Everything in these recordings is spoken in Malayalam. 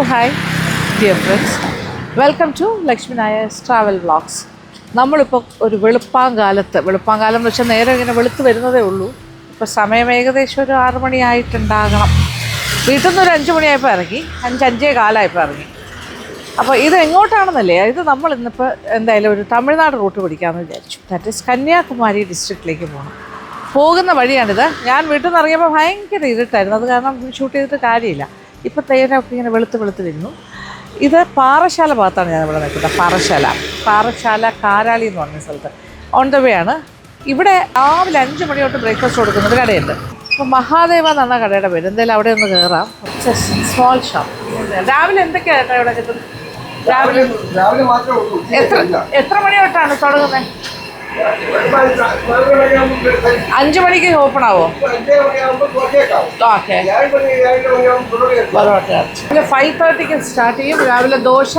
Hello, hi, dear friends. Welcome to Lakshmi Nayar's Travel Vlogs. നമ്മളിപ്പോൾ ഒരു വെളുപ്പാങ്കാലം എന്ന് വെച്ചാൽ നേരെ ഇങ്ങനെ വെളുത്ത് വരുന്നതേ ഉള്ളൂ. ഇപ്പോൾ സമയം ഏകദേശം ഒരു 6 മണിയായിട്ടുണ്ടാകണം. വീട്ടിൽ നിന്ന് ഒരു 5 മണിയായപ്പോൾ ഇറങ്ങി, 5-5 കാലമായപ്പോൾ ഇറങ്ങി. അപ്പോൾ ഇത് എങ്ങോട്ടാണെന്നല്ലേ, ഇത് നമ്മൾ ഇന്നിപ്പോൾ എന്തായാലും ഒരു തമിഴ്നാട് റൂട്ട് പിടിക്കാമെന്ന് വിചാരിച്ചു. ദാറ്റ് ഈസ് കന്യാകുമാരി ഡിസ്ട്രിക്റ്റിലേക്ക് പോകണം. പോകുന്ന വഴിയാണിത്. ഞാൻ വീട്ടിൽ നിന്ന് ഇറങ്ങിയപ്പോൾ ഭയങ്കര ഇരുട്ടായിരുന്നു, അത് കാരണം ഷൂട്ട് ചെയ്തിട്ട് കാര്യമില്ല. ഇപ്പോൾ തേനൊക്കെ ഇങ്ങനെ വെളുത്ത് വരുന്നു. ഇത് പാറശാല ഭാഗത്താണ് ഞാൻ ഇവിടെ നിൽക്കുന്നത്. പാറശാല കാരാളി എന്ന് പറഞ്ഞ സ്ഥലത്ത് ഓൺ ദ വേ ആണ്. ഇവിടെ രാവിലെ 5 മണി തൊട്ട് ബ്രേക്ക്ഫാസ്റ്റ് കൊടുക്കുന്ന ഒരു കടയുണ്ട്. അപ്പോൾ മഹാദേവ എന്നാണ് കടയുടെ പേര്. എന്തായാലും അവിടെ ഒന്ന് കയറാം. Small shop. രാവിലെ എന്തൊക്കെയാണ് കേട്ടോ ഇവിടെ കിട്ടുന്നത്? എത്ര മണി തൊട്ടാണ് തുടങ്ങുന്നത്? 5 മണിക്ക് ഓപ്പൺ ആവോ? ഓക്കെ. 5:30 സ്റ്റാർട്ട് ചെയ്യും. രാവിലെ ദോശ,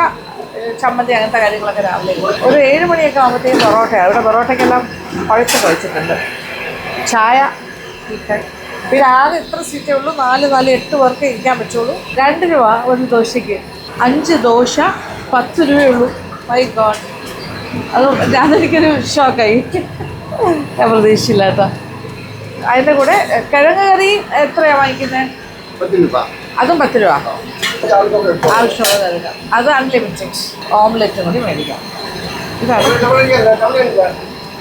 ചമ്മന്തി, അങ്ങനത്തെ കാര്യങ്ങളൊക്കെ രാവിലെ. ഒരു 7 മണിയൊക്കെ ആകുമ്പോഴത്തേക്കും പൊറോട്ടയാണ്. ഇവിടെ പൊറോട്ടയ്ക്കെല്ലാം കുഴച്ചിട്ടുണ്ട്. ചായ, പിന്നെ ആകെ എത്ര സീറ്റേ ഉള്ളൂ? 4-8 പേർക്ക് ഇരിക്കാൻ പറ്റുള്ളൂ. 2 രൂപ ഒരു ദോശയ്ക്ക്. 5 ദോശ 10 രൂപയുള്ളൂ. മൈ ഗോഡ്, അതെനിക്കൊരു ഷോക്കായി. ഞാൻ പ്രതീക്ഷിച്ചില്ല കേട്ടോ. അതിൻ്റെ കൂടെ കിഴങ്ങ് കറി എത്രയാണ് വാങ്ങിക്കുന്നത്? 10 രൂപ. അതും 10 രൂപ. ആവശ്യമുള്ള കറിക്കാം. അത് അൺലിമിറ്റഡ്. ഓംലെറ്റും കൂടി മേടിക്കാം. ഇതാണ്.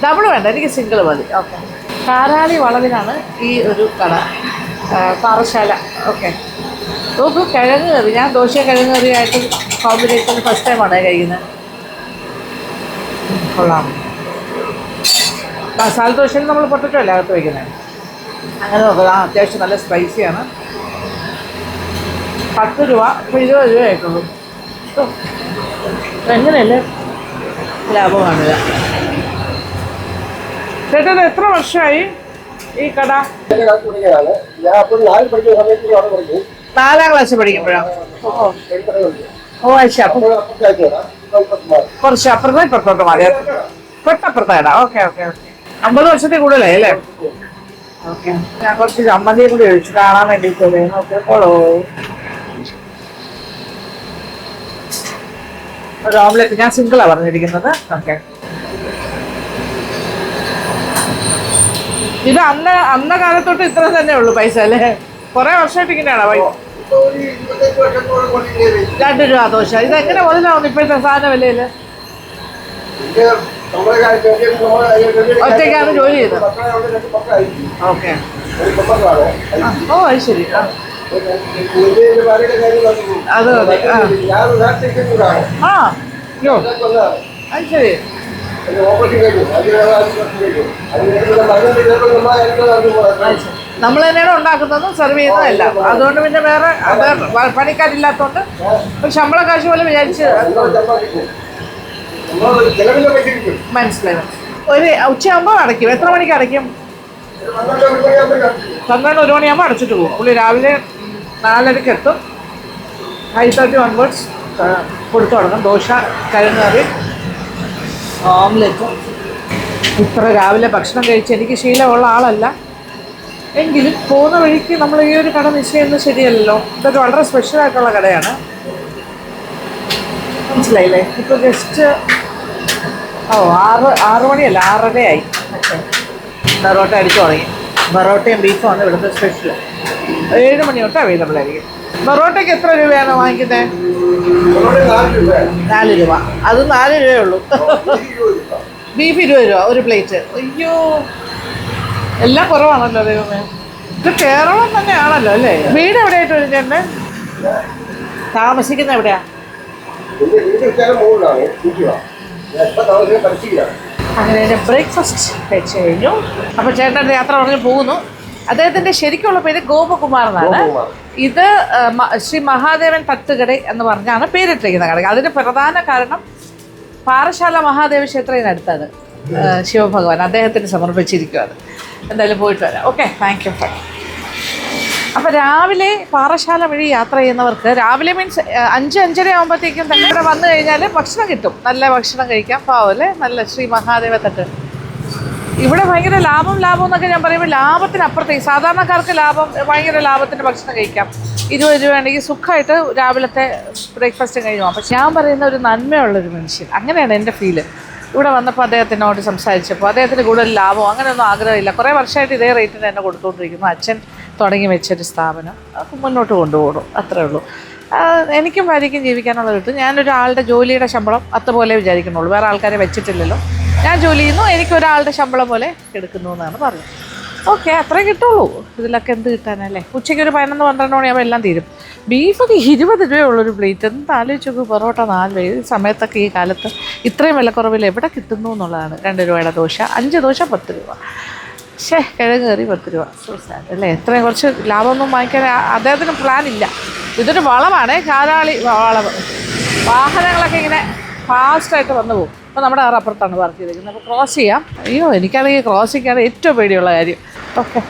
ഡബിൾ വേണ്ട, എനിക്ക് സിംഗിൾ മതി. ഓക്കെ. കാരാളി വളവിലാണ് ഈ ഒരു കട, പാറശാല. ഓക്കെ. നോക്കൂ, കിഴങ്ങ് കറി. ഞാൻ ദോശ കിഴങ്ങ് കറിയായിട്ട് കോമ്പിനേഷൻ ഫസ്റ്റ് ടൈമാണ് കഴിക്കുന്നത്. കൊള്ളാം. മസാല ദോശയിൽ നമ്മൾ പൊട്ടറ്റോ അല്ല അകത്ത് വയ്ക്കുന്നത്. അങ്ങനെ നോക്കാം. അത്യാവശ്യം നല്ല സ്പൈസിയാണ്. 10 രൂപ. ഇപ്പോൾ 20 രൂപയായിട്ടുള്ളൂ. എങ്ങനെയല്ലേ ലാഭം കാണില്ല. ചേട്ടാ, ഇത് എത്ര വർഷമായി ഈ കട? 4ാം ക്ലാസ്സിൽ പഠിക്കുമ്പോഴാണ്. ഓ അച്ഛാ. അപ്പം കുറച്ച് ഇപ്പുറത്തോട്ട് മാറി. തൊട്ടപ്പുറത്തായിടാം. ഓക്കെ. 50 വർഷത്തിൽ കൂടുതലായി അല്ലേ? ഓക്കെ. ഞാൻ കുറച്ച് ചമ്മന്തിയെ കൂടി ഒഴിച്ചു കാണാൻ വേണ്ടിയിട്ട്. നോക്കിയപ്പോളോ ഒരു ഓംലെറ്റ്. ഞാൻ സിംഗിളാണ് പറഞ്ഞിരിക്കുന്നത്. ഓക്കെ. ഇത് അന്ന കാലത്തോട്ട് ഇത്ര തന്നെ ഉള്ളൂ പൈസ അല്ലേ? കുറെ വർഷമായിട്ട് ഇങ്ങനെയാണോ പൈസ? 2 രൂപ ദോശ. ഇതെങ്ങനെ മുതലാവുന്നു ഇപ്പോഴത്തെ സാധന വിലയില്? ഒറ്റയ്ക്കാണ് ജോലി ചെയ്തത്. ഓക്കെ. ഓ അത് ശരി. അത് മതി. യോ അത് ശരി. നമ്മൾ തന്നെയാണ് ഉണ്ടാക്കുന്നതും സെർവ് ചെയ്യുന്നതല്ല. അതുകൊണ്ട് പിന്നെ വേറെ പണിക്കാരില്ലാത്തതുകൊണ്ട് ശമ്പള കാശ് പോലെ വിചാരിച്ച് മനസ്സിലായി. ഒരു ഉച്ചയാകുമ്പോൾ അടയ്ക്കും. എത്ര മണിക്ക് അടയ്ക്കും? 12-1 മണിയാകുമ്പോൾ അടച്ചിട്ട് പോകും. പുള്ളി രാവിലെ 4:30 എത്തും. 5:30 ഓൺവേർഡ്സ് കൊടുത്തു തുടങ്ങും. ദോശ, കിഴങ്ങ് കറി, ഓംലെറ്റ്. ഇത്ര രാവിലെ ഭക്ഷണം കഴിച്ച് എനിക്ക് ശീലമുള്ള ആളല്ല. എങ്കിലും പോകുന്ന വഴിക്ക് നമ്മൾ ഈ ഒരു കട മിസ് ചെയ്യുന്നത് ശരിയല്ലല്ലോ. ഇതൊരു വളരെ സ്പെഷ്യലായിട്ടുള്ള കടയാണ്. മനസ്സിലായില്ലേ? ഇപ്പോൾ ജസ്റ്റ് 6 മണിയല്ല, 6:30 ആയി. ബറോട്ട അടിച്ചു തുടങ്ങി. ബറോട്ടയും ബീഫുമാണ് ഇവിടുത്തെ സ്പെഷ്യൽ. 7 മണി തൊട്ട് അവൈലബിൾ ആയിരിക്കും. ബറോട്ടയ്ക്ക് എത്ര രൂപയാണ് വാങ്ങിക്കുന്നത്? 4 രൂപ. അത് 4 രൂപയേ ഉള്ളൂ. ബീഫ് 20 രൂപ ഒരു പ്ലേറ്റ്. അയ്യോ, എല്ലാം കുറവാണല്ലോ ദൈവമേ. ഇത് കേരളം തന്നെയാണല്ലോ അല്ലേ? വീട് എവിടെയായിട്ട് വരും ചേട്ടൻ? താമസിക്കുന്ന എവിടെയാ? അങ്ങനെ എൻ്റെ ബ്രേക്ക്ഫാസ്റ്റ് കഴിച്ചു കഴിഞ്ഞു. അപ്പോൾ ചേട്ടൻ്റെ യാത്ര പറഞ്ഞ് പോകുന്നു. അദ്ദേഹത്തിൻ്റെ ശരിക്കുള്ള പേര് ഗോപകുമാർ എന്നാണ്. ഇത് ശ്രീ മഹാദേവൻ തട്ടുകട എന്ന് പറഞ്ഞാണ് പേരിട്ടിരിക്കുന്ന കട. അതിന് പ്രധാന കാരണം പാറശാല മഹാദേവ ക്ഷേത്രം ഇതിനടുത്താണ്. ശിവഭഗവാൻ അദ്ദേഹത്തിന് സമർപ്പിച്ചിരിക്കുകയാണ്. എന്തായാലും പോയിട്ട് വരാം. Okay, thank you. അപ്പോൾ രാവിലെ പാറശാല വഴി യാത്ര ചെയ്യുന്നവർക്ക് രാവിലെ മീൻസ് 5-5:30 ആകുമ്പോഴത്തേക്കും തന്നെ ഇവിടെ വന്നു കഴിഞ്ഞാൽ ഭക്ഷണം കിട്ടും. നല്ല ഭക്ഷണം കഴിക്കാം. പാവല്ലേ, നല്ല ശ്രീ മഹാദേവ തട്ട്. ഇവിടെ ഭയങ്കര ലാഭം എന്നൊക്കെ ഞാൻ പറയുമ്പോൾ ലാഭത്തിനപ്പുറത്തേക്ക് സാധാരണക്കാർക്ക് ഭയങ്കര ലാഭത്തിന് ഭക്ഷണം കഴിക്കാം. 20 രൂപയാണെങ്കിൽ സുഖമായിട്ട് രാവിലത്തെ ബ്രേക്ക്ഫാസ്റ്റ് കഴിഞ്ഞു പോകാം. പക്ഷെ ഞാൻ പറയുന്ന ഒരു നന്മയുള്ളൊരു മനുഷ്യൻ, അങ്ങനെയാണ് എൻ്റെ ഫീല്. ഇവിടെ വന്നപ്പോൾ അദ്ദേഹത്തിനോട് സംസാരിച്ചപ്പോൾ അദ്ദേഹത്തിന് കൂടുതൽ ലാഭമോ അങ്ങനെയൊന്നും ആഗ്രഹമില്ല. കുറേ വർഷമായിട്ട് ഇതേ റേറ്റിന് തന്നെ കൊടുത്തുകൊണ്ടിരിക്കുന്നു. അച്ഛൻ തുടങ്ങി വെച്ചൊരു സ്ഥാപനം മുന്നോട്ട് കൊണ്ടുപോകും, അത്രേ ഉള്ളൂ. എനിക്കും ഭാര്യയ്ക്കും ജീവിക്കാനുള്ള കിട്ടും. ഞാനൊരാളുടെ ജോലിയുടെ ശമ്പളം അതുപോലെ വിചാരിക്കുന്നുള്ളൂ, വേറെ ആൾക്കാരെ വെച്ചിട്ടില്ലല്ലോ. ഞാൻ ജോലി ചെയ്യുന്നു, എനിക്കൊരാളുടെ ശമ്പളം പോലെ എടുക്കുന്നു എന്നാണ് പറയുന്നത്. ഓക്കെ, അത്രേ കിട്ടുള്ളൂ. ഇതിലൊക്കെ എന്ത് കിട്ടാനല്ലേ? ഉച്ചയ്ക്ക് ഒരു 11-12 മണിയാകുമ്പോൾ എല്ലാം തീരും. ബീഫൊക്കെ 20 രൂപയുള്ളൊരു പ്ലേറ്റ്, എന്ത് ആലോചിച്ചു. പൊറോട്ട 4 രൂപ. ഈ സമയത്തൊക്കെ ഈ കാലത്ത് ഇത്രയും വിലക്കുറവിൽ എവിടെ കിട്ടുന്നു എന്നുള്ളതാണ്. 2 രൂപയുടെ ദോശ, 5 ദോശ 10 രൂപ. കിഴങ്ങ് കറി 10 രൂപ. സോ സാഡ് അല്ലേ? എത്രയും കുറച്ച് ലാഭമൊന്നും വാങ്ങിക്കാൻ അദ്ദേഹത്തിന് പ്ലാൻ ഇല്ല. ഇതൊരു വളവാണ്, കാരാളി വളവ്. വാഹനങ്ങളൊക്കെ ഇങ്ങനെ ഫാസ്റ്റായിട്ട് വന്നു പോകും. അപ്പോൾ നമ്മുടെ കാർ അപ്പുറത്താണ് പാർക്ക് ചെയ്തിരിക്കുന്നത്. അപ്പോൾ ക്രോസ് ചെയ്യാം. അയ്യോ, എനിക്കാണെങ്കിൽ ക്രോസിങ്ങാണ് ഏറ്റവും പേടിയുള്ള കാര്യം. ഓക്കെ,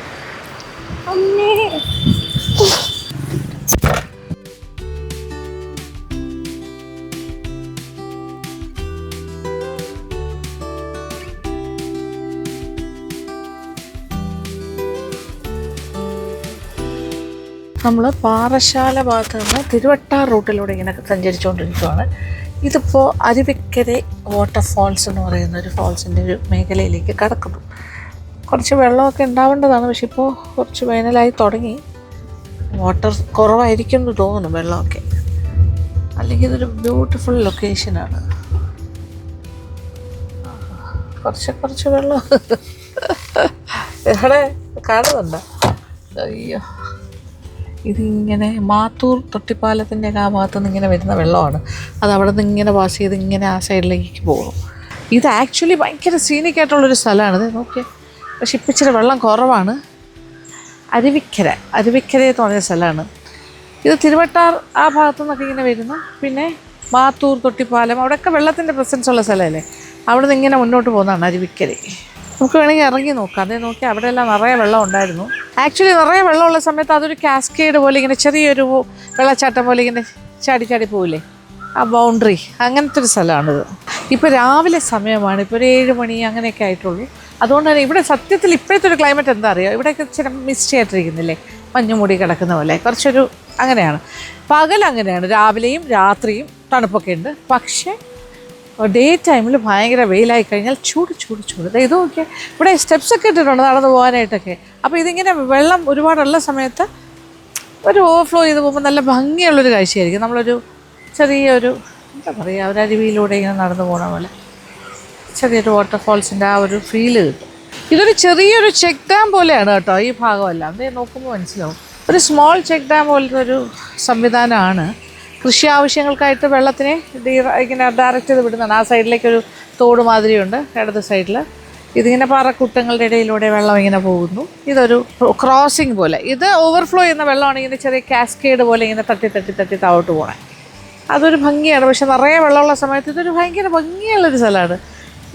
നമ്മൾ പാറശാല ഭാഗത്ത് നിന്ന് തിരുവട്ടാർ റൂട്ടിലൂടെ ഇങ്ങനെ സഞ്ചരിച്ചുകൊണ്ടിരിക്കുകയാണ്. ഇതിപ്പോൾ അരുവിക്കര വാട്ടർഫാൾസ് എന്ന് പറയുന്ന ഒരു ഫാൾസിൻ്റെ ഒരു മേഖലയിലേക്ക് കടക്കുന്നു. കുറച്ച് വെള്ളമൊക്കെ ഉണ്ടാവേണ്ടതാണ്, പക്ഷെ ഇപ്പോൾ കുറച്ച് വേനലായി തുടങ്ങി. വാട്ടർ കുറവായിരിക്കും എന്ന് തോന്നുന്നു, വെള്ളമൊക്കെ. അല്ലെങ്കിൽ ഇതൊരു ബ്യൂട്ടിഫുൾ ലൊക്കേഷനാണ്. കുറച്ച് വെള്ളം എവിടെ കാണുന്നുണ്ടോ? അയ്യോ, ഇതിങ്ങനെ മാത്തൂർ തൊട്ടിപ്പാലത്തിൻ്റെ ആ ഭാഗത്തു നിന്ന് ഇങ്ങനെ വരുന്ന വെള്ളമാണ്. അത് അവിടെ നിന്ന് ഇങ്ങനെ പാസ് ചെയ്ത് ഇങ്ങനെ ആ സൈഡിലേക്ക് പോകും. ഇത് ആക്ച്വലി ഭയങ്കര സീനിക്കായിട്ടുള്ളൊരു സ്ഥലമാണ്. ഇത് നോക്കിയാൽ, പക്ഷെ ഇപ്പം ഇച്ചിരി വെള്ളം കുറവാണ്. അരുവിക്കര എന്ന് പറഞ്ഞ സ്ഥലമാണ് ഇത്. തിരുവട്ടാർ ആ ഭാഗത്തു നിന്നൊക്കെ ഇങ്ങനെ വരുന്നു. പിന്നെ മാത്തൂർ തൊട്ടിപ്പാലം അവിടെയൊക്കെ വെള്ളത്തിൻ്റെ പ്രസൻസ് ഉള്ള സ്ഥലമല്ലേ. അവിടെ നിന്ന് ഇങ്ങനെ മുന്നോട്ട് പോകുന്നതാണ് അരുവിക്കര. നമുക്ക് വേണമെങ്കിൽ ഇറങ്ങി നോക്കാം. അതേ നോക്കി അവിടെയെല്ലാം നിറയെ വെള്ളം ഉണ്ടായിരുന്നു. ആക്ച്വലി നിറയെ വെള്ളമുള്ള സമയത്ത് അതൊരു കാസ്കേഡ് പോലെ ഇങ്ങനെ ചെറിയൊരു വെള്ളച്ചാട്ടം പോലെ ഇങ്ങനെ ചാടി പോവില്ലേ, ആ ബൗണ്ടറി, അങ്ങനത്തെ ഒരു സ്ഥലമാണിത്. ഇപ്പോൾ രാവിലെ സമയമാണ്, ഇപ്പോൾ ഒരു 7 മണി അങ്ങനെയൊക്കെ ആയിട്ടുള്ളൂ. അതുകൊണ്ട് തന്നെ ഇവിടെ സത്യത്തിൽ ഇപ്പോഴത്തെ ഒരു ക്ലൈമറ്റ് എന്താ അറിയുമോ, ഇവിടെയൊക്കെ ഇച്ചിരി മിസ്റ്റ് ആയിട്ടിരിക്കുന്നില്ലേ, മഞ്ഞുമൂടി കിടക്കുന്ന പോലെ കുറച്ചൊരു അങ്ങനെയാണ്. പകൽ അങ്ങനെയാണ്, രാവിലെയും രാത്രിയും തണുപ്പൊക്കെ ഉണ്ട്. പക്ഷേ ഡേ ടൈമിൽ ഭയങ്കര വെയിലായി കഴിഞ്ഞാൽ ചൂട്. ഇത് നോക്കിയാൽ ഇവിടെ സ്റ്റെപ്സൊക്കെ ഇട്ടിട്ടുണ്ട് നടന്നു പോകാനായിട്ടൊക്കെ. അപ്പോൾ ഇതിങ്ങനെ വെള്ളം ഒരുപാടുള്ള സമയത്ത് ഒരു ഓവർഫ്ലോ ചെയ്ത് പോകുമ്പോൾ നല്ല ഭംഗിയുള്ളൊരു കാഴ്ചയായിരിക്കും. നമ്മളൊരു ചെറിയൊരു എന്താ പറയുക, ഒരു അരുവിയിലൂടെ ഇങ്ങനെ നടന്നു പോകുന്ന പോലെ ചെറിയൊരു വാട്ടർഫാൾസിൻ്റെ ആ ഒരു ഫീല് കിട്ടും. ഇതൊരു ചെറിയൊരു ചെക്ക് ഡാം പോലെയാണ് കേട്ടോ ഈ ഭാഗമെല്ലാം. അത് നോക്കുമ്പോൾ മനസ്സിലാവും, ഒരു സ്മോൾ ചെക്ക് ഡാം പോലത്തെ ഒരു സംവിധാനമാണ്. കൃഷി ആവശ്യങ്ങൾക്കായിട്ട് വെള്ളത്തിനെ ഇങ്ങനെ ഡയറക്റ്റ് ചെയ്ത് വിടുന്നതാണ്. ആ സൈഡിലേക്കൊരു തോട് മാതിരിയുണ്ട് ഇടത് സൈഡിൽ. ഇതിങ്ങനെ പാറക്കൂട്ടങ്ങളുടെ ഇടയിലൂടെ വെള്ളം ഇങ്ങനെ പോകുന്നു. ഇതൊരു ക്രോസിങ് പോലെ. ഇത് ഓവർഫ്ലോ ചെയ്യുന്ന വെള്ളമാണ് ഇങ്ങനെ ചെറിയ കാസ്കേഡ് പോലെ ഇങ്ങനെ തട്ടി താഴോട്ട് പോകണേ. അതൊരു ഭംഗിയാണ്. പക്ഷെ നിറയെ വെള്ളമുള്ള സമയത്ത് ഇതൊരു ഭയങ്കര ഭംഗിയുള്ളൊരു സ്ഥലമാണ്.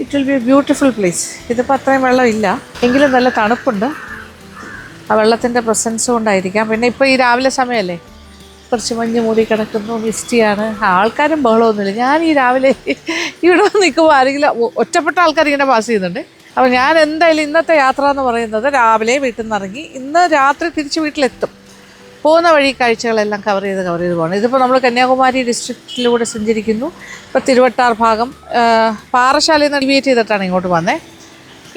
It will be A beautiful place. ഇതിപ്പോൾ അത്രയും വെള്ളമില്ല, എങ്കിലും നല്ല തണുപ്പുണ്ട്. ആ വെള്ളത്തിൻ്റെ പ്രസൻസ് കൊണ്ടായിരിക്കാം. പിന്നെ ഇപ്പോൾ ഈ രാവിലെ സമയമല്ലേ, കുറച്ച് മഞ്ഞ് മൂടി കിടക്കുന്നു, മിസ്റ്റിയാണ്. ആൾക്കാരും ബഹളമൊന്നുമില്ല. ഞാൻ ഈ രാവിലെ ഇവിടെ നിൽക്കുമ്പോൾ ആരെങ്കിലും ഒറ്റപ്പെട്ട ആൾക്കാർ ഇങ്ങനെ പാസ് ചെയ്യുന്നുണ്ട്. അപ്പോൾ ഞാൻ എന്തായാലും ഇന്നത്തെ യാത്ര എന്ന് പറയുന്നത് രാവിലെ വീട്ടിൽ നിന്ന് ഇറങ്ങി ഇന്ന് രാത്രി തിരിച്ച് വീട്ടിലെത്തും. പോകുന്ന വഴി കാഴ്ചകളെല്ലാം കവർ ചെയ്ത് പോകണം. ഇതിപ്പോൾ നമ്മൾ കന്യാകുമാരി ഡിസ്ട്രിക്റ്റിലൂടെ സഞ്ചരിക്കുന്നു. ഇപ്പോൾ തിരുവട്ടാർ ഭാഗം പാറശാലയിൽ നിന്ന് ഡിവിയേറ്റ് ചെയ്തിട്ടാണ് ഇങ്ങോട്ട് വന്നത്.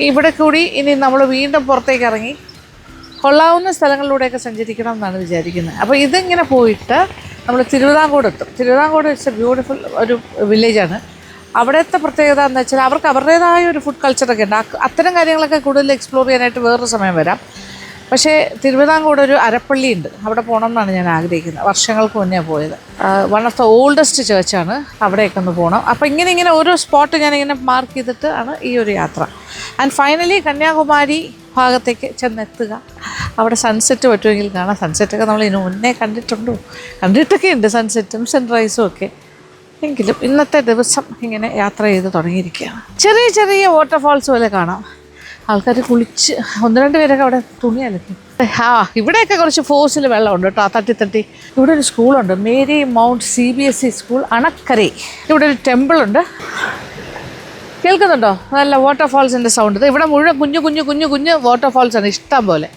ഇവിടെ കൂടി ഇനി നമ്മൾ വീണ്ടും പുറത്തേക്ക് ഇറങ്ങി കൊള്ളാവുന്ന സ്ഥലങ്ങളിലൂടെയൊക്കെ സഞ്ചരിക്കണം എന്നാണ് വിചാരിക്കുന്നത്. അപ്പോൾ ഇതിങ്ങനെ പോയിട്ട് നമ്മൾ തിരുവിതാംകൂട് എത്തും. തിരുവിതാംകൂട് ഇറ്റ്സ് എ ബ്യൂട്ടിഫുൾ ഒരു വില്ലേജാണ്. അവിടുത്തെ പ്രത്യേകത എന്ന് വെച്ചാൽ അവർക്ക് അവരുടേതായ ഒരു ഫുഡ് കൾച്ചറൊക്കെ ഉണ്ട്. അത്തരം കാര്യങ്ങളൊക്കെ കൂടുതൽ എക്സ്പ്ലോർ ചെയ്യാനായിട്ട് വേറൊരു സമയം വരാം. പക്ഷേ തിരുവിതാംകൂട് ഒരു അരപ്പള്ളി ഉണ്ട്, അവിടെ പോകണം എന്നാണ് ഞാൻ ആഗ്രഹിക്കുന്നത്. വർഷങ്ങൾക്ക് മുന്നേ പോയത്. വൺ ഓഫ് ദ ഓൾഡസ്റ്റ് ചേർച്ചാണ്, അവിടെയൊക്കെ ഒന്ന് പോകണം. അപ്പോൾ ഇങ്ങനെ ഓരോ സ്പോട്ട് ഞാനിങ്ങനെ മാർക്ക് ചെയ്തിട്ട് ആണ് ഈ ഒരു യാത്ര. ആൻഡ് ഫൈനലി കന്യാകുമാരി ഭാഗത്തേക്ക് ചെന്നെത്തുക. അവിടെ സൺസെറ്റ് പറ്റുമെങ്കിൽ കാണാം. സൺസെറ്റൊക്കെ നമ്മൾ ഇതിന് മുന്നേ കണ്ടിട്ടൊക്കെ ഉണ്ട്, സൺസെറ്റും സൺറൈസും ഒക്കെ. എങ്കിലും ഇന്നത്തെ ദിവസം ഇങ്ങനെ യാത്ര ചെയ്ത് തുടങ്ങിയിരിക്കുകയാണ്. ചെറിയ വാട്ടർഫാൾസ് പോലെ കാണാം. ആൾക്കാർ കുളിച്ച് 1-2 പേരൊക്കെ അവിടെ തുണി അലക്കി. ഇവിടെയൊക്കെ കുറച്ച് ഫോഴ്സിൽ വെള്ളമുണ്ട് കേട്ടോ, തട്ടി. ഇവിടെ ഒരു സ്കൂളുണ്ട്, മേരി മൗണ്ട് CBSE സ്കൂൾ, അണക്കരൈ. ഇവിടെ ഒരു ടെമ്പിളുണ്ട്. കേൾക്കുന്നുണ്ടോ? നല്ല വാട്ടർഫാൾസിൻ്റെ സൗണ്ട്. ഇവിടെ മുഴുവൻ കുഞ്ഞു വാട്ടർഫാൾസാണ് ഇഷ്ടം പോലെ.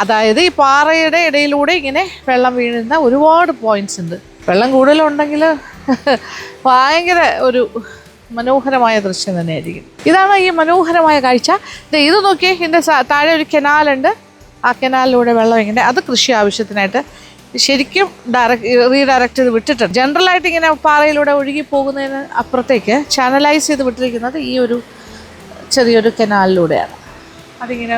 അതായത് ഈ പാറയുടെ ഇടയിലൂടെ ഇങ്ങനെ വെള്ളം വീഴുന്ന ഒരുപാട് പോയിന്റ്സ് ഉണ്ട്. വെള്ളം കൂടുതലുണ്ടെങ്കിൽ ഭയങ്കര ഒരു മനോഹരമായ ദൃശ്യം തന്നെയായിരിക്കും. ഇതാണ് ഈ മനോഹരമായ കാഴ്ച. ഇത് നോക്കിയേ, ഇതിൻ്റെ താഴെ ഒരു കനാലുണ്ട്. ആ കനാലിലൂടെ വെള്ളം ഇങ്ങനെ, അത് കൃഷി ആവശ്യത്തിനായിട്ട് ശരിക്കും റീഡയറക്റ്റ് ചെയ്ത് വിട്ടിട്ടുണ്ട്. ജനറലായിട്ട് ഇങ്ങനെ പാറയിലൂടെ ഒഴുകി പോകുന്നതിന് അപ്പുറത്തേക്ക് ചാനലൈസ് ചെയ്ത് വിട്ടിരിക്കുന്നത് ഈ ഒരു ചെറിയൊരു കനാലിലൂടെയാണ്. അതിങ്ങനെ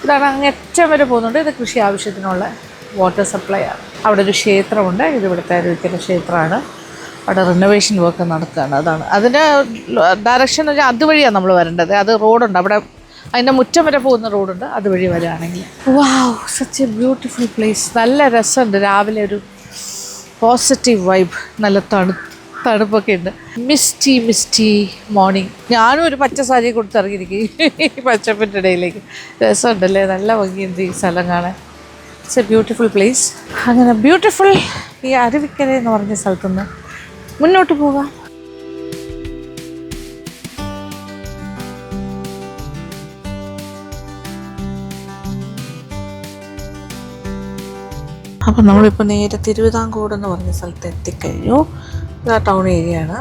ഇതാണ് അങ്ങേറ്റം വരെ പോകുന്നുണ്ട്. ഇത് കൃഷി ആവശ്യത്തിനുള്ള വാട്ടർ സപ്ലൈ ആണ്. അവിടെ ഒരു ക്ഷേത്രമുണ്ട്. ഇത് ഇവിടുത്തെ അരുവിക്കര ക്ഷേത്രമാണ്. അവിടെ റിനോവേഷൻ വർക്ക് നടക്കുകയാണ്. അതാണ് അതിൻ്റെ ഡയറക്ഷൻ എന്ന് വെച്ചാൽ അതുവഴിയാണ് നമ്മൾ വരേണ്ടത്. അത് റോഡുണ്ട് അവിടെ, അതിൻ്റെ മുറ്റം വരെ പോകുന്ന റോഡുണ്ട്. അതുവഴി വരികയാണെങ്കിൽ വാവ്, സച്ച് എ ബ്യൂട്ടിഫുൾ പ്ലേസ്. നല്ല രസമുണ്ട്. രാവിലെ ഒരു പോസിറ്റീവ് വൈബ്, നല്ല തണുപ്പൊക്കെ ഉണ്ട്. Misty morning. ഞാനും ഒരു പച്ച സാരി കൊടുത്തിറങ്ങിയിരിക്കും ഈ പച്ചപ്പിൻ്റെ ഇടയിലേക്ക്. രസമുണ്ടല്ലേ, നല്ല ഭംഗിയുണ്ട് ഈ സ്ഥലം കാണാൻ. It's A beautiful place. അങ്ങനെ ബ്യൂട്ടിഫുൾ ഈ അരുവിക്കര എന്ന് പറഞ്ഞ സ്ഥലത്തുനിന്ന് മുന്നോട്ട് പോകാം. അപ്പം നമ്മളിപ്പോൾ നേരെ തിരുവിതാംകൂട് എന്ന് പറഞ്ഞ സ്ഥലത്ത് എത്തിക്കഴിഞ്ഞു. ഇത് ആ ടൗൺ ഏരിയയാണ്.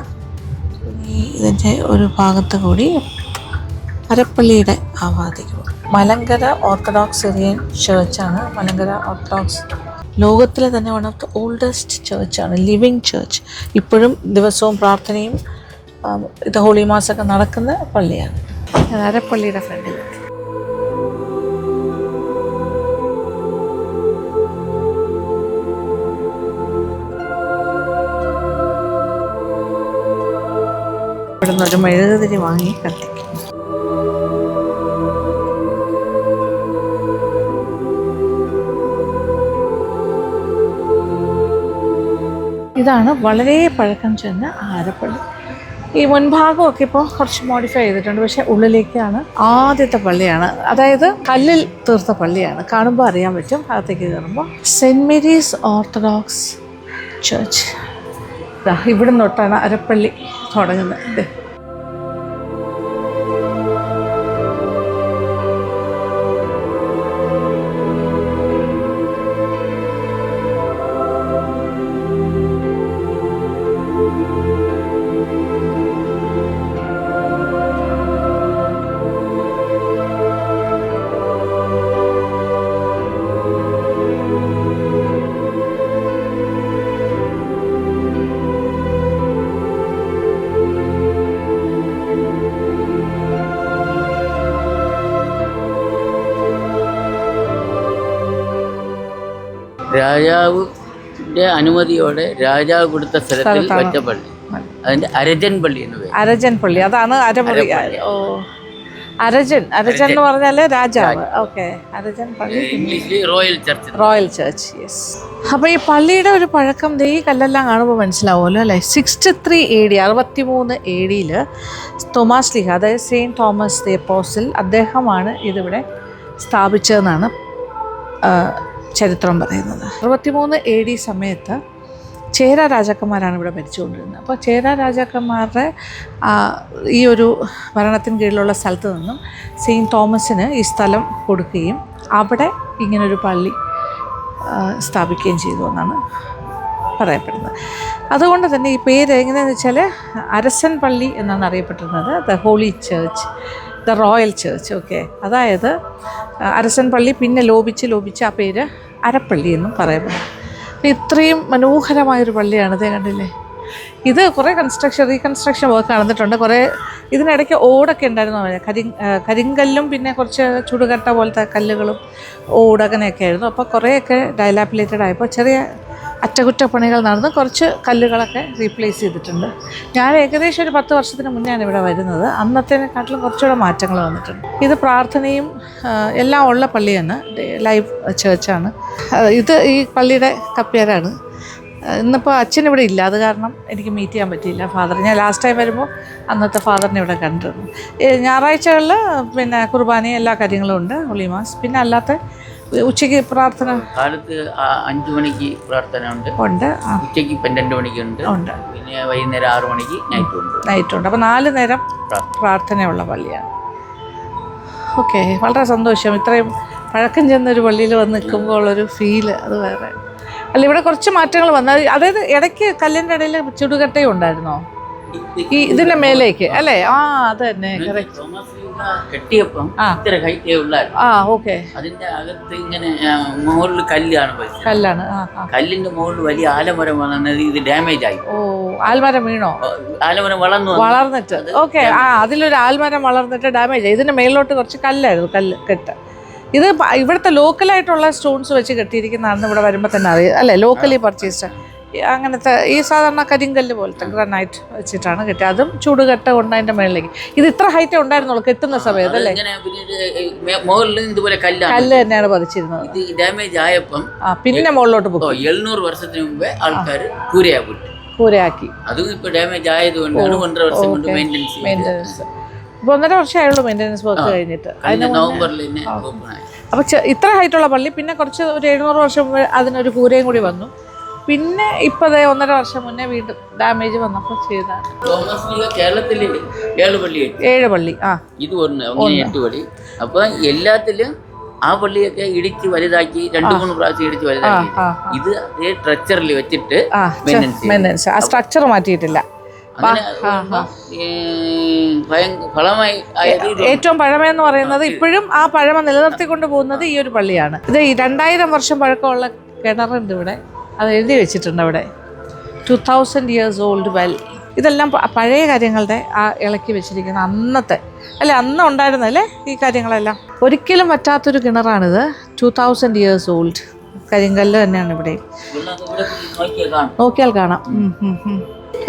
ഇതിൻ്റെ ഒരു ഭാഗത്ത് കൂടി അരപ്പള്ളിയുടെ ആ ഭാഗത്തേക്ക് പോകും. മലങ്കര ഓർത്തഡോക്സ് സിറിയൻ ചർച്ചാണ്. മലങ്കര ഓർത്തഡോക്സ് ലോകത്തിലെ തന്നെ വൺ ഓഫ് ദ ഓൾഡസ്റ്റ് ചർച്ചാണ്, ലിവിങ് ചർച്ച്. ഇപ്പോഴും ദിവസവും പ്രാർത്ഥനയും ഇത് ഹോളി മാസൊക്കെ നടക്കുന്ന പള്ളിയാണ്. അരപ്പള്ളിയുടെ ഫ്രണ്ടിൽ. ഇവിടെ നിന്ന് ഒരു മെഴുകുതിരി വാങ്ങി കത്തിക്കും. ഇതാണ് വളരെ പഴക്കം ചെന്ന ആരപ്പള്ളി. ഈ മുൻഭാഗമൊക്കെ ഇപ്പോൾ കുറച്ച് മോഡിഫൈ ചെയ്തിട്ടുണ്ട്. പക്ഷേ ഉള്ളിലേക്കാണ് ആദ്യത്തെ പള്ളിയാണ്. അതായത് കല്ലിൽ തീർത്ത പള്ളിയാണ്. കാണുമ്പോൾ അറിയാൻ പറ്റും. അകത്തേക്ക് കയറുമ്പോൾ സെൻറ്റ് മേരീസ് ഓർത്തഡോക്സ് ചർച്ച്. ഇവിടെ തൊട്ടാണ് അരപ്പള്ളി തുടങ്ങുന്നത്. രാജാവിന്റെ അനുമതിയോടെ രാജാവ് കൊടുത്ത സ്ഥലത്തിൽ വെച്ച പള്ളി. അതിന്റെ അരജൻ പള്ളി എന്ന് പറയും. അരജൻ പള്ളി, അതാണ് അരപള്ളി. ഓ, അരജൻ എന്ന് പറഞ്ഞാല് രാജാവ്. ഓക്കെ, അരജൻ പള്ളി, ഇംഗ്ലീഷിൽ റോയൽ ചർച്ച്. യെസ്. അപ്പൊ ഈ പള്ളിയുടെ ഒരു പഴക്കം ഈ കല്ലെല്ലാം കാണുമ്പോൾ മനസ്സിലാവുമല്ലോ അല്ലേ. 63 AD 63 AD തോമാസ് ലീഹ, അതായത് സെയിൻറ്റ് തോമസ് ദി അപ്പോസിൽ, അദ്ദേഹമാണ് ഇതിവിടെ സ്ഥാപിച്ചതെന്നാണ് ചരിത്രം പറയുന്നത്. 63 AD സമയത്ത് ചേര രാജാക്കന്മാരാണ് ഇവിടെ ഭരിച്ചുകൊണ്ടിരുന്നത്. അപ്പോൾ ചേര രാജാക്കന്മാരുടെ ഈ ഒരു ഭരണത്തിന് കീഴിലുള്ള സ്ഥലത്ത് നിന്നും സെയിൻറ്റ് തോമസിന് ഈ സ്ഥലം കൊടുക്കുകയും അവിടെ ഇങ്ങനൊരു പള്ളി സ്ഥാപിക്കുകയും ചെയ്തു എന്നാണ് പറയപ്പെടുന്നത്. അതുകൊണ്ട് തന്നെ ഈ പേര് എങ്ങനെയാണെന്ന് വെച്ചാൽ അരസൻ പള്ളി എന്നാണ് അറിയപ്പെട്ടിരുന്നത്. The holy church, the royal church. Okay, അതായത് അരസൻ പള്ളി പിന്നെ ലോപിച്ച് ആ പേര് അരപ്പള്ളി എന്നും പറയപ്പെടും. ഇത്രയും മനോഹരമായൊരു പള്ളിയാണ്. ഇതേ കണ്ടില്ലേ. ഇത് കുറേ റീകൺസ്ട്രക്ഷൻ വർക്ക് നടന്നിട്ടുണ്ട്. കുറേ ഇതിനിടയ്ക്ക് ഓടൊക്കെ ഉണ്ടായിരുന്നു. കരിങ്കല്ലും പിന്നെ കുറച്ച് ചുടുകട്ട പോലത്തെ കല്ലുകളും ഓടകനെയൊക്കെ ആയിരുന്നു. അപ്പോൾ കുറേയൊക്കെ ഡയലാപ്പിലേറ്റഡ് ആയപ്പോൾ ചെറിയ അറ്റകുറ്റപ്പണികൾ നടന്ന് കുറച്ച് കല്ലുകളൊക്കെ റീപ്ലേസ് ചെയ്തിട്ടുണ്ട്. ഞാൻ ഏകദേശം ഒരു 10 വർഷത്തിന് മുന്നെയാണ് ഇവിടെ വരുന്നത്. അന്നത്തേനെക്കാട്ടിലും കുറച്ചുകൂടെ മാറ്റങ്ങൾ വന്നിട്ടുണ്ട്. ഇത് പ്രാർത്ഥനയും എല്ലാം ഉള്ള പള്ളിയാണ്, ലൈവ് ചേർച്ചാണ്. ഇത് ഈ പള്ളിയുടെ കപ്പ്യാരാണ്. ഇന്നിപ്പോൾ അച്ഛൻ ഇവിടെ ഇല്ല, അത് കാരണം എനിക്ക് മീറ്റ് ചെയ്യാൻ പറ്റിയില്ല ഫാദർ. ഞാൻ ലാസ്റ്റ് ടൈം വരുമ്പോൾ അന്നത്തെ ഫാദറിനെ ഇവിടെ കണ്ടിരുന്നു. ഞായറാഴ്ചകളിൽ പിന്നെ കുർബാനയും എല്ലാ കാര്യങ്ങളും ഉണ്ട്, ഹോളി മാസ്. പിന്നെ അല്ലാത്ത ഉച്ചയ്ക്ക് പ്രാർത്ഥന കാലത്ത് 5 മണിക്ക് പ്രാർത്ഥന ഉണ്ട്, ഉച്ചയ്ക്ക് 12 മണിക്ക് ഉണ്ട്, പിന്നെ വൈകുന്നേരം 6 മണിക്ക് നൈറ്റ് ഉണ്ട്. അപ്പോൾ 4 നേരം പ്രാർത്ഥനയുള്ള പള്ളിയാണ്. ഓക്കെ, വളരെ സന്തോഷം. ഇത്രയും പഴക്കം ചെന്നൊരു പള്ളിയിൽ വന്ന് നിൽക്കുമ്പോൾ ഉള്ളൊരു ഫീല് അത് വേറെ. അല്ല, ഇവിടെ കുറച്ച് മാറ്റങ്ങൾ വന്നു. അതായത് ഇടയ്ക്ക് കല്ലിൻ്റെ ഇടയിൽ ചുടുകട്ടയും ഉണ്ടായിരുന്നോ ഈ ഇതിന്റെ മേലേക്ക് അല്ലേ? ആ, അത് തന്നെ കെട്ടിയപ്പം ഇത്ര ഹൈറ്റേ ഉള്ളായിരുന്നു. ഓക്കെ. അതിന്റെ അകത്ത് ഇങ്ങനെ മുകളിൽ കല്ലാണ്, കല്ലാണ്. കല്ലിന്റെ മുകളിൽ വലിയ ആലമരം വന്നത് ഇത് ഡാമേജ് ആയി. ഓ, ആൽമരം വീണോ? ആലമരം വളർന്നിട്ട്. ഓക്കെ. അതിലൊരു ആൽമരം വളർന്നിട്ട് ഡാമേജ് ആയി. ഇതിന്റെ മേളിലോട്ട് കുറച്ച് കല്ലായിരുന്നു, കെട്ട്. ഇത് ഇവിടുത്തെ ലോക്കലായിട്ടുള്ള സ്റ്റോൺസ് വെച്ച് കെട്ടിയിരിക്കുന്നതാണെന്ന് ഇവിടെ വരുമ്പോൾ തന്നെ അറിയാം അല്ലേ? ലോക്കലി പർച്ചേസ്ഡ് അങ്ങനത്തെ ഈ സാധാരണ കരിങ്കല്ല് പോലത്തെ ഗ്രാനൈറ്റ് വെച്ചിട്ടാണ് കെട്ടിയത്. അതും ചൂടുകട്ട കൊണ്ട് അതിൻ്റെ മേളിലേക്ക്. ഇത് ഇത്ര ഹൈറ്റേ ഉണ്ടായിരുന്നുള്ളൂ കെട്ടുന്ന സമയത്ത് അല്ലേ? കല്ല് തന്നെയാണ് പതിച്ചിരുന്നത്. ഇത് ഡാമേജ് ആയപ്പം പിന്നെ മുകളിലോട്ട് പോകും. 700 വർഷത്തിന് മുമ്പേ ആൾക്കാർ കൂരയാക്കി. അതും ഇപ്പൊ ഡാമേജ് ആയതുകൊണ്ടാണ് 1.5 വർഷം കൊണ്ട് മെയിൻ്റെനൻസ്. ഇപ്പോൾ 1.5 വർഷമായുള്ളൂ മെയിൻ്റെനൻസ് വർക്ക് കഴിഞ്ഞിട്ട്. നവംബറിൽ അപ്പോൾ ഇത്ര ഹൈറ്റുള്ള പള്ളി പിന്നെ കുറച്ച് ഒരു 700 വർഷം മുമ്പ് അതിനൊരു കൂരയും കൂടി വന്നു. പിന്നെ ഇപ്പോൾ 1.5 വർഷം മുന്നേ വീണ്ടും ഡാമേജ് വന്നപ്പോൾ ചെയ്താണ്. കേരളത്തിൽ 7 പള്ളി. ഇത് 8 പള്ളി. അപ്പൊ എല്ലാത്തിലും ആ പള്ളിയൊക്കെ ഇടിച്ച് വലുതാക്കി 2-3 പ്രാവശ്യം ഇടിച്ച് വലുതാക്കി. ഇത് അതേ സ്ട്രക്ചറിൽ വെച്ചിട്ട് മെയിൻ്റെനൻസ് ആ സ്ട്രക്ചർ മാറ്റിയിട്ടില്ല. ഏറ്റവും പഴമയെന്ന് പറയുന്നത് ഇപ്പോഴും ആ പഴമ നിലനിർത്തിക്കൊണ്ട് പോകുന്നത് ഈ ഒരു പള്ളിയാണ്. ഇത് 2000 വർഷം പഴക്കമുള്ള കിണറുണ്ട് ഇവിടെ. അത് എഴുതി വെച്ചിട്ടുണ്ട് അവിടെ, 2000 years old well. ഇതെല്ലാം പഴയ കാര്യങ്ങളുടെ ആ ഇളക്കി വെച്ചിരിക്കുന്ന അന്നത്തെ അല്ലേ, അന്ന് ഉണ്ടായിരുന്നല്ലേ ഈ കാര്യങ്ങളെല്ലാം. ഒരിക്കലും പറ്റാത്തൊരു കിണറാണിത്. 2000 years old കരിങ്കല്ല് തന്നെയാണ് ഇവിടെ. നോക്കിയാൽ കാണാം.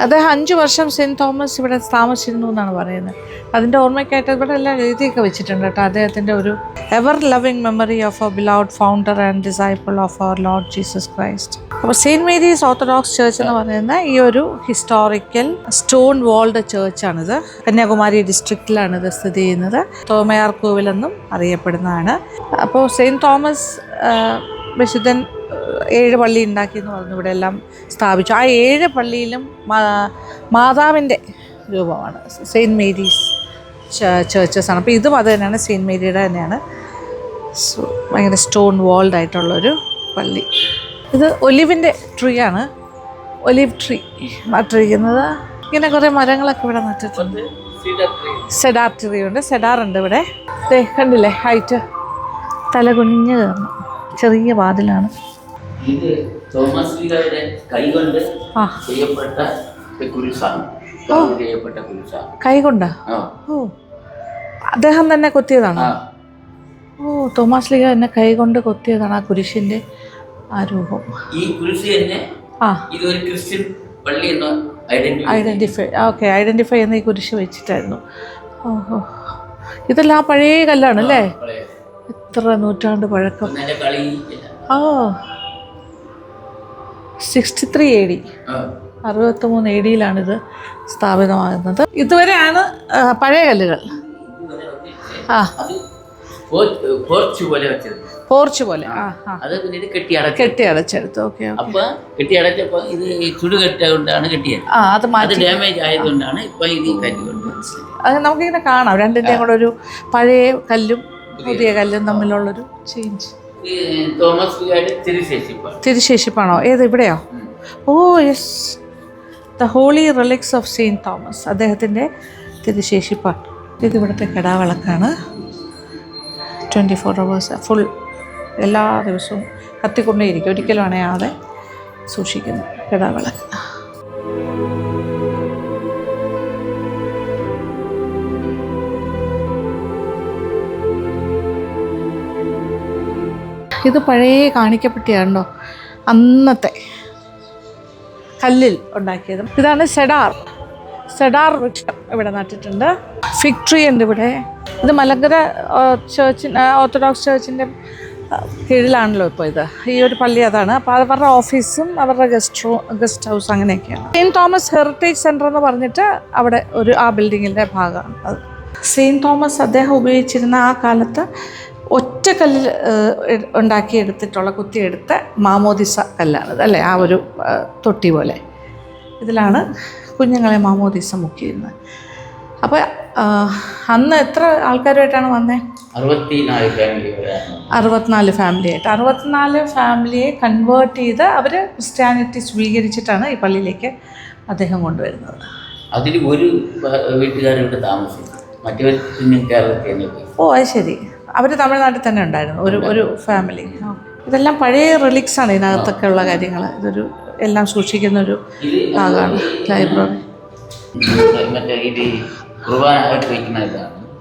അദ്ദേഹം 5 വർഷം സെൻറ്റ് തോമസ് ഇവിടെ താമസിച്ചിരുന്നു എന്നാണ് പറയുന്നത്. അതിൻ്റെ ഓർമ്മയ്ക്കായിട്ട് ഇവിടെ എല്ലാം എഴുതിയൊക്കെ വെച്ചിട്ടുണ്ട് കേട്ടോ. അദ്ദേഹത്തിൻ്റെ ഒരു ever loving memory of a beloved founder and disciple of our lord Jesus Christ. അപ്പോൾ സെയിൻറ്റ് മേരീസ് ഓർത്തഡോക്സ് ചർച്ച് എന്ന് പറയുന്ന ഈ ഒരു ഹിസ്റ്റോറിക്കൽ സ്റ്റോൺ വാൾഡ് ചേർച്ചാണിത്. കന്യാകുമാരി ഡിസ്ട്രിക്റ്റിലാണ് ഇത് സ്ഥിതി ചെയ്യുന്നത്. തോമയാർ കോവിലെന്നും അറിയപ്പെടുന്നതാണ്. അപ്പോൾ സെയിൻറ്റ് തോമസ് വിശുദ്ധൻ 7 പള്ളി ഉണ്ടാക്കി എന്ന് പറഞ്ഞു ഇവിടെ എല്ലാം സ്ഥാപിച്ചു. ആ 7 പള്ളിയിലും മാതാവിൻ്റെ രൂപമാണ്. സെയിൻറ്റ് മേരീസ് ചേർച്ചസ് ആണ്. അപ്പോൾ ഇതും അത് തന്നെയാണ്, സെയിൻറ്റ് മേരിയുടെ തന്നെയാണ്. ഭയങ്കര സ്റ്റോൺ വാൾഡ് ആയിട്ടുള്ളൊരു പള്ളി. ഇത് ഒലിവിൻ്റെ ട്രീ ആണ്, ഒലിവ് ട്രീ നട്ടിരിക്കുന്നത്. ഇങ്ങനെ കുറേ മരങ്ങളൊക്കെ ഇവിടെ നട്ടിട്ടുണ്ട്. സെഡാർ ട്രീ ഉണ്ട്, സെഡാറുണ്ട് ഇവിടെ. കണ്ടില്ലേ ഹൈറ്റ്, തല കുഞ്ഞ് കയറണം. ചെറിയ വാതിലാണ്. ഇത് തോമസ് ലീഗയുടെ കൈകൊണ്ട് ചെയ്യപ്പെട്ട കുരിശാണ്. കൈകൊണ്ടാ? ഓ, അദ്ദേഹം തന്നെ കൊത്തിയതാണോ? ഓ, തോമസ് ലീഗ തന്നെ കൈകൊണ്ട് കൊത്തിയതാണ് ആ കുരിശിന്റെ ആ രൂപം. ഈ കുരിശ് തന്നെ ഇതൊരു ക്രിസ്ത്യൻ പള്ളി എന്ന് ഐഡന്റിഫൈ ചെയ്യുന്ന ഈ കുരിശ് വെച്ചിട്ടായിരുന്നു. ഓഹോ, ഇതെല്ലാം ആ പഴയ കല്ലാണ് അല്ലേ? എത്ര നൂറ്റാണ്ട് പഴക്കം. 63 AD, 63 AD-യിലാണിത് സ്ഥാപിതമാകുന്നത്. ഇതുവരെയാണ് പഴയ കല്ലുകൾ. പോർച്ച് പോലെ കെട്ടി അടച്ചെടുത്തു. ഓക്കെ. അപ്പൊ കെട്ടി അടച്ചപ്പോ ഇത് ചുടുകെട്ട കൊണ്ടാണ് കെട്ടിയത്. അത് ഡാമേജ് ആയതുകൊണ്ടാണ് ഇപ്പൊ ഇത് കല്ലുകൊണ്ട്. അത് നമുക്കിങ്ങനെ കാണാം, രണ്ടിൻ്റെയും കൂടെ ഒരു പഴയ കല്ലും പുതിയ കല്ലും തമ്മിലുള്ളൊരു ചേഞ്ച്. തിരുശേഷിപ്പാണോ? ഏത് ഇവിടെയോ? Oh yes, the holy relics of saint Thomas, അദ്ദേഹത്തിൻ്റെ തിരുശേഷിപ്പാണ്. ഇത് ഇവിടുത്തെ കെടാവിളക്കാണ്. 24 hours ഫുൾ എല്ലാ ദിവസവും കത്തിക്കൊണ്ടേയിരിക്കും, ഒരിക്കലും അണയാതെ സൂക്ഷിക്കുന്നു കെടാവിളക്ക്. ഇത് പഴയ കാണിക്കപ്പെട്ടിയാണല്ലോ, അന്നത്തെ കല്ലിൽ ഉണ്ടാക്കിയത്. ഇതാണ് സെഡാർ വൃക്ഷം ഇവിടെ നട്ടിട്ടുണ്ട്. ഫിഗ് ട്രീ ഉണ്ട് ഇവിടെ. ഇത് മലങ്കര ചർച്ചിൻ്റെ ഓർത്തഡോക്സ് ചർച്ചിൻ്റെ കീഴിലാണല്ലോ ഇപ്പോൾ ഇത്. ഈ ഒരു പള്ളി അതാണ്. അപ്പോൾ അവരുടെ ഓഫീസും അവരുടെ ഗസ്റ്റ് ഹൗസ് അങ്ങനെയൊക്കെയാണ്. സെയിൻറ്റ് തോമസ് ഹെറിറ്റേജ് സെൻറ്റർ എന്ന് പറഞ്ഞിട്ട് അവിടെ ആ ബിൽഡിങ്ങിൻ്റെ ഭാഗമാണ് അത്. സെയിൻറ്റ് തോമസ് അദ്ദേഹം ഉപയോഗിച്ചിരുന്ന ആ കാലത്ത് ഒറ്റക്കല്ലിൽ ഉണ്ടാക്കിയെടുത്തിട്ടുള്ള കുത്തിയെടുത്ത മാമോദിസ കല്ലാണിത് അല്ലേ? ആ ഒരു തൊട്ടി പോലെ ഇതിലാണ് കുഞ്ഞുങ്ങളെ മാമോദിസ മുക്കിയിരുന്നത്. അപ്പോൾ അന്ന് എത്ര ആൾക്കാരുമായിട്ടാണ് വന്നത്? 64 ഫാമിലി ആയിട്ട്. 64 ഫാമിലിയെ കൺവേർട്ട് ചെയ്ത് അവർ ക്രിസ്ത്യാനിറ്റി സ്വീകരിച്ചിട്ടാണ് ഈ പള്ളിയിലേക്ക് അദ്ദേഹം കൊണ്ടുവരുന്നത്. അതിൽ ഒരു വീട്ടുകാരിവിടെ താമസിച്ചു, മറ്റവർ കേരളത്തിൽ. ഓ അത് ശരി, അവർ തമിഴ്നാട്ടിൽ തന്നെ ഉണ്ടായിരുന്നു ഒരു ഫാമിലി. ഇതെല്ലാം പഴയ റിലിക്സാണ് ഇതിനകത്തൊക്കെ ഉള്ള കാര്യങ്ങൾ. ഇതൊരു എല്ലാം സൂക്ഷിക്കുന്ന ഒരു ഭാഗമാണ് ലൈബ്രറി.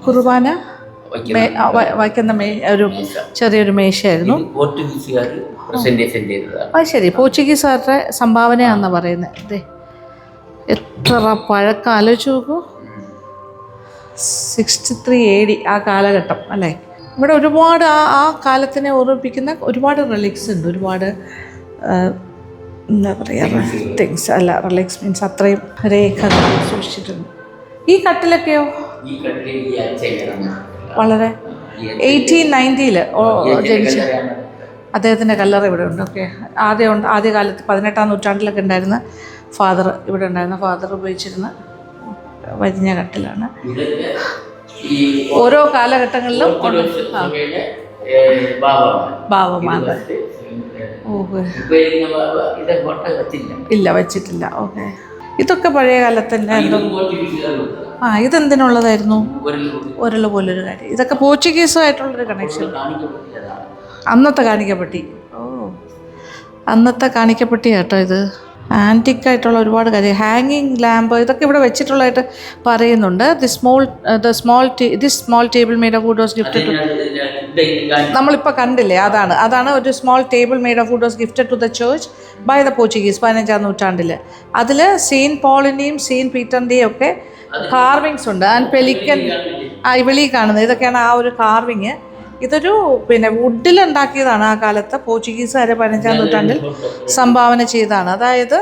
കുർബാന വയ്ക്കുന്ന ഒരു ചെറിയൊരു മേശയായിരുന്നു. അത് ശരി, പോർച്ചുഗീസുകാരുടെ സംഭാവനയാണെന്ന് പറയുന്നത്. അതെ, എത്ര പഴക്കം ആലോചിച്ച് നോക്കൂ. 63 AD ആ കാലഘട്ടം അല്ലേ. ഇവിടെ ഒരുപാട് ആ കാലത്തിനെ ഓർമ്മിപ്പിക്കുന്ന ഒരുപാട് റിലിക്സ് ഉണ്ട്. ഒരുപാട് എന്താ പറയുക, തിങ്സ് അല്ല, റിലിക്സ് മീൻസ് അത്രയും രേഖകൾ സൂക്ഷിച്ചിട്ടുണ്ട്. ഈ കട്ടിലൊക്കെയോ വളരെ 1890 ജനിച്ച അദ്ദേഹത്തിൻ്റെ കല്ലറ ഇവിടെ ഉണ്ട്. ഓക്കെ, ആദ്യകാലത്ത് 18-ാം നൂറ്റാണ്ടിലൊക്കെ ഉണ്ടായിരുന്ന ഇവിടെ ഉണ്ടായിരുന്ന ഫാദർ ഉപയോഗിച്ചിരുന്ന വരിഞ്ഞ കട്ടിലാണ്. ഓരോ കാലഘട്ടങ്ങളിലും ബാബമാത ഇല്ല, വെച്ചിട്ടില്ല. ഓക്കെ, ഇതൊക്കെ പഴയ കാലത്തന്നെ. ഇതെന്തിനുള്ളതായിരുന്നു? ഉരുള് പോലൊരു കാര്യം. ഇതൊക്കെ പോർച്ചുഗീസുമായിട്ടുള്ളൊരു കണക്ഷൻ. അന്നത്തെ കാണിക്കപ്പെട്ടി. അന്നത്തെ കാണിക്കപ്പെട്ടി കേട്ടോ ഇത്. ആൻറ്റിക്കായിട്ടുള്ള ഒരുപാട് കാര്യം. ഹാങ്ങിങ് ലാമ്പ് ഇതൊക്കെ ഇവിടെ വെച്ചിട്ടുള്ളതായിട്ട് പറയുന്നുണ്ട്. This small table made of wood was gifted to, നമ്മളിപ്പോൾ കണ്ടില്ലേ, അതാണ് ഒരു small table made of wood was gifted to the church by the Portuguese 15-ാം നൂറ്റാണ്ടിൽ. അതിൽ സെയിൻറ്റ് പോളിൻ്റെയും സെയിൻറ്റ് പീറ്ററിൻ്റെയും ഒക്കെ കാർവിങ്സ് ഉണ്ട്. ആൻഡ് പെലിക്കൻ ഈ വെളിയിൽ കാണുന്നത് ഇതൊക്കെയാണ് ആ ഒരു കാർവിങ്. ഇതൊരു വുഡിലുണ്ടാക്കിയതാണ്. ആ കാലത്ത് പോർച്ചുഗീസുകാരെ 15-ാം നൂറ്റാണ്ടിൽ സംഭാവന ചെയ്തതാണ്. അതായത്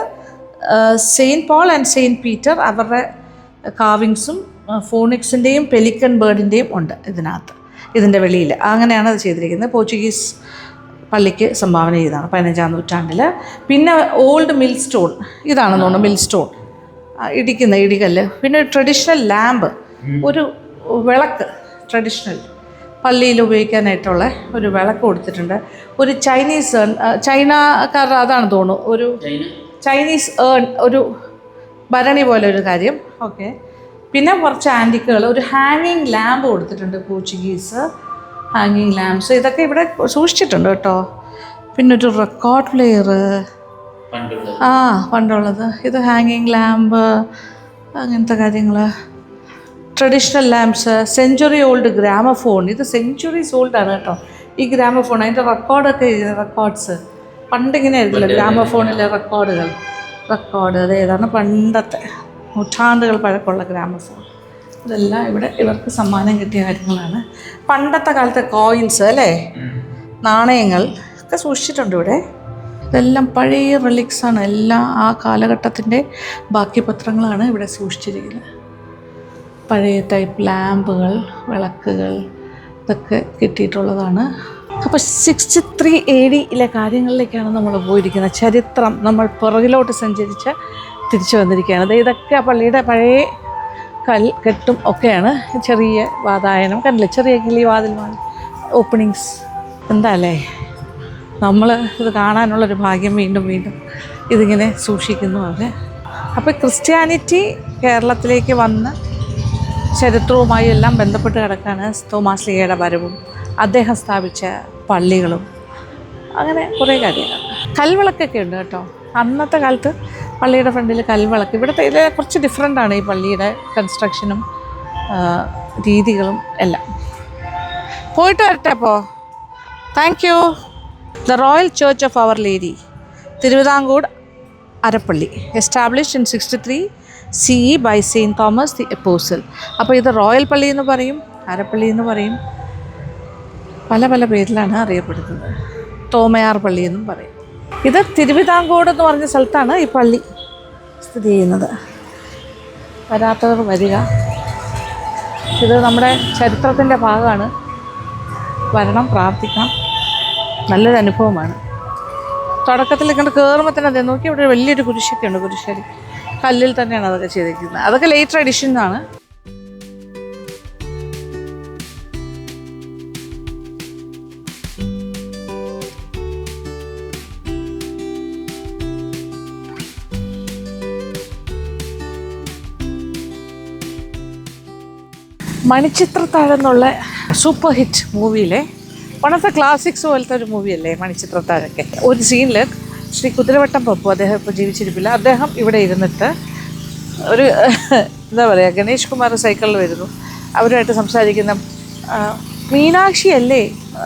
saint Paul and saint Peter അവരുടെ കാർവിങ്സും ഫോണിക്സിൻ്റെയും പെലിക്കൻ ബേർഡിൻ്റെയും ഉണ്ട് ഇതിൻ്റെ വെളിയിൽ. അങ്ങനെയാണ് അത് ചെയ്തിരിക്കുന്നത്. പോർച്ചുഗീസ് പള്ളിക്ക് സംഭാവന ചെയ്തതാണ് 15-ാം നൂറ്റാണ്ടിൽ. പിന്നെ ഓൾഡ് മിൽ സ്റ്റോൺ, ഇതാണെന്ന് തോന്നുന്നു മിൽ സ്റ്റോൺ, ഇടികല്ല്. പിന്നെ ഒരു ട്രഡീഷണൽ ലാമ്പ്, ഒരു വിളക്ക്, ട്രഡീഷണൽ പള്ളിയിൽ ഉപയോഗിക്കാനായിട്ടുള്ള ഒരു വിളക്ക് കൊടുത്തിട്ടുണ്ട്. ഒരു ചൈനീസ് ചൈനക്കാരുടെ അതാണ് തോന്നുന്നു, ഒരു ചൈനീസ് ഒരു ഭരണി പോലെ ഒരു കാര്യം. ഓക്കെ, പിന്നെ കുറച്ച് ആൻറ്റിക്കുകൾ, ഒരു ഹാങ്ങിങ് ലാമ്പ് കൊടുത്തിട്ടുണ്ട് പോർച്ചുഗീസ് ഹാങ്ങിങ് ലാമ്പ്സ്. ഇതൊക്കെ ഇവിടെ സൂക്ഷിച്ചിട്ടുണ്ട് കേട്ടോ. പിന്നെ ഒരു റെക്കോർഡ് പ്ലെയർ, പണ്ടുള്ളത്. ഇത് ഹാങ്ങിങ് ലാമ്പ്, അങ്ങനത്തെ കാര്യങ്ങൾ. Traditional lamps, century old gramophone. ഇത് സെഞ്ച്വറീസ് ഓൾഡാണ് കേട്ടോ ഈ ഗ്രാമഫോൺ. അതിൻ്റെ റെക്കോർഡ്സ് പണ്ടിങ്ങനെ ആയിരുന്നില്ല ഗ്രാമഫോണിലെ റെക്കോർഡ്. അത് ഏതാണ് പണ്ടത്തെ നൂറ്റാണ്ടുകൾ പഴക്കമുള്ള ഗ്രാമഫോൺ. ഇതെല്ലാം ഇവിടെ ഇവർക്ക് സമ്മാനം കിട്ടിയ കാര്യങ്ങളാണ്. പണ്ടത്തെ കാലത്തെ കോയിൻസ് അല്ലേ, നാണയങ്ങൾ ഒക്കെ സൂക്ഷിച്ചിട്ടുണ്ട് ഇവിടെ. ഇതെല്ലാം പഴയ റിലിക്സാണ്. എല്ലാം ആ കാലഘട്ടത്തിൻ്റെ ബാക്കി പത്രങ്ങളാണ് ഇവിടെ സൂക്ഷിച്ചിരിക്കുന്നത്. പഴയ ടൈപ്പ് ലാമ്പുകൾ, വിളക്കുകൾ ഇതൊക്കെ കിട്ടിയിട്ടുള്ളതാണ്. അപ്പോൾ 63 AD കാര്യങ്ങളിലേക്കാണ് നമ്മൾ പോയിരിക്കുന്നത്. ചരിത്രം നമ്മൾ പുറകിലോട്ട് സഞ്ചരിച്ച് തിരിച്ചു വന്നിരിക്കുകയാണ്. ഇതൊക്കെ പള്ളിയുടെ പഴയ കെട്ടും ഒക്കെയാണ്. ചെറിയ വാതായനം കണ്ടില്ലേ, ചെറിയ കിളിവാതിൽ ഓപ്പണിങ്സ്. എന്താ അല്ലേ, നമ്മൾ ഇത് കാണാനുള്ളൊരു ഭാഗ്യം വീണ്ടും ഇതിങ്ങനെ സൂക്ഷിക്കുന്നു അവർ. അപ്പോൾ ക്രിസ്ത്യാനിറ്റി കേരളത്തിലേക്ക് വന്ന് ചരിത്രവുമായി എല്ലാം ബന്ധപ്പെട്ട് കിടക്കാണ്. തോമാസ് ലീഗയുടെ വരവും അദ്ദേഹം സ്ഥാപിച്ച പള്ളികളും അങ്ങനെ കുറേ കാര്യങ്ങൾ. കൽവിളക്കൊക്കെ ഉണ്ട് കേട്ടോ. അന്നത്തെ കാലത്ത് പള്ളിയുടെ ഫ്രണ്ടിൽ കൽവിളക്ക്. ഇവിടുത്തെ ഇതിൽ കുറച്ച് ഡിഫറെൻ്റാണ് ഈ പള്ളിയുടെ കൺസ്ട്രക്ഷനും രീതികളും എല്ലാം. പോയിട്ട് വരട്ടെ അപ്പോൾ. Thank you. The royal church of our lady, Thiruvithamkoor Arappally, established in 63 CE by saint Thomas the apostle. അപ്പോൾ ഇത് റോയൽ പള്ളി എന്ന് പറയും, അരപ്പള്ളി എന്ന് പറയും, പല പേരിലാണ് അറിയപ്പെടുന്നത്. തോമയാർ പള്ളി എന്നും പറയും. ഇത് തിരുവിതാംകൂർ എന്ന് പറഞ്ഞ സ്ഥലത്താണ് ഈ പള്ളി സ്ഥിതി ചെയ്യുന്നത്. വരാത്തവർ വരിക. ഇത് നമ്മുടെ ചരിത്രത്തിൻ്റെ ഭാഗമാണ്. വരണം, പ്രാർത്ഥിക്കണം. നല്ലൊരു അനുഭവമാണ്. തുടക്കത്തിൽ ഇങ്ങനെ കയറുമ്പോൾ തന്നെ അതേ നോക്കി ഇവിടെ വലിയൊരു കുരിശൊക്കെ ഉണ്ട്. കുരിശടി കല്ലിൽ തന്നെയാണ് അതൊക്കെ ചെയ്തിരിക്കുന്നത്. അതൊക്കെ ലേറ്റർ എഡിഷൻസാണ്. മണിച്ചിത്രത്താഴ് എന്നുള്ള സൂപ്പർ ഹിറ്റ് മൂവിയിലെ വൺ ഓഫ് ദ ക്ലാസിക്സ് പോലത്തെ ഒരു മൂവിയല്ലേ മണിച്ചിത്രത്താഴൊക്കെ. ഒരു സീനിൽ ശ്രീ കുതിരവട്ടം പപ്പു, അദ്ദേഹം ഇപ്പോൾ ജീവിച്ചിരിപ്പില്ല, അദ്ദേഹം ഇവിടെ ഇരുന്നിട്ട് ഒരു എന്താ പറയുക, ഗണേഷ് കുമാർ സൈക്കിളിൽ വരുന്നു, അവരുമായിട്ട് സംസാരിക്കുന്ന മീനാക്ഷി അല്ലേ